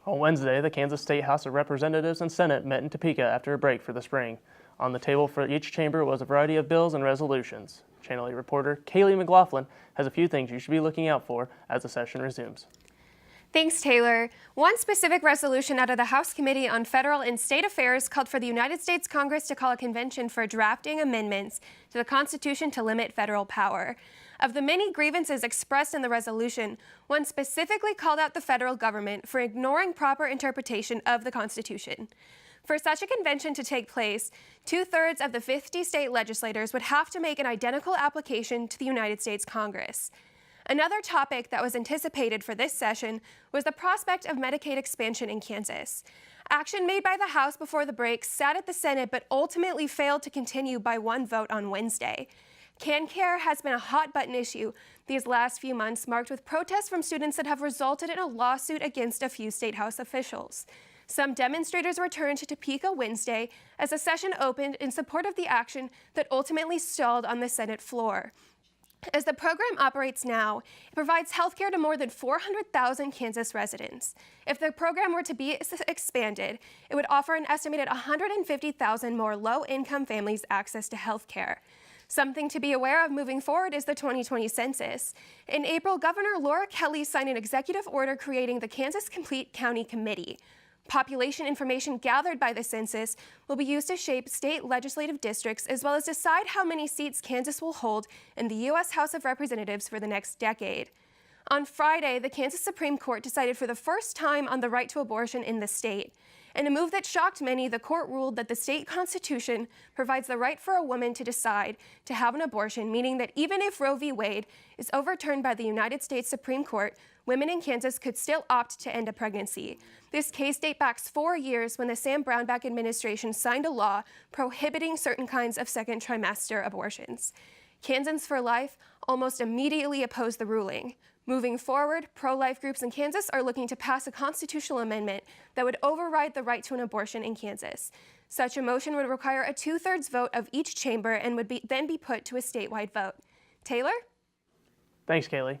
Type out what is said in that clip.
On Wednesday, the Kansas State House of Representatives and Senate met in Topeka after a break for the spring. On the table for each chamber was a variety of bills and resolutions. Channel 8 reporter Kaylie McLaughlin has a few things you should be looking out for as the session resumes. Thanks, Taylor. One specific resolution out of the House Committee on Federal and State Affairs called for the United States Congress to call a convention for drafting amendments to the Constitution to limit federal power. Of the many grievances expressed in the resolution, one specifically called out the federal government for ignoring proper interpretation of the Constitution. For such a convention to take place, 2/3 of the 50 state legislators would have to make an identical application to the United States Congress. Another topic that was anticipated for this session was the prospect of Medicaid expansion in Kansas. Action made by the House before the break sat at the Senate but ultimately failed to continue by one vote on Wednesday. CanCare has been a hot-button issue these last few months, marked with protests from students that have resulted in a lawsuit against a few state House officials. Some demonstrators returned to Topeka Wednesday as the session opened in support of the action that ultimately stalled on the Senate floor. As the program operates now, it provides health care to more than 400,000 Kansas residents. If the program were to be expanded, it would offer an estimated 150,000 more low-income families access to health care. Something to be aware of moving forward is the 2020 census. In April, Governor Laura Kelly signed an executive order creating the Kansas Complete County Committee. Population information gathered by the census will be used to shape state legislative districts as well as decide how many seats Kansas will hold in the U.S. House of Representatives for the next decade. On Friday, the Kansas Supreme Court decided for the first time on the right to abortion in the state. In a move that shocked many, the court ruled that the state constitution provides the right for a woman to decide to have an abortion, meaning that even if Roe v. Wade is overturned by the United States Supreme Court, women in Kansas could still opt to end a pregnancy. This case dates back 4 years when the Sam Brownback administration signed a law prohibiting certain kinds of second trimester abortions. Kansans for Life almost immediately opposed the ruling. Moving forward, pro-life groups in Kansas are looking to pass a constitutional amendment that would override the right to an abortion in Kansas. Such a motion would require a 2/3 vote of each chamber and would then be put to a statewide vote. Taylor? Thanks, Kaylie.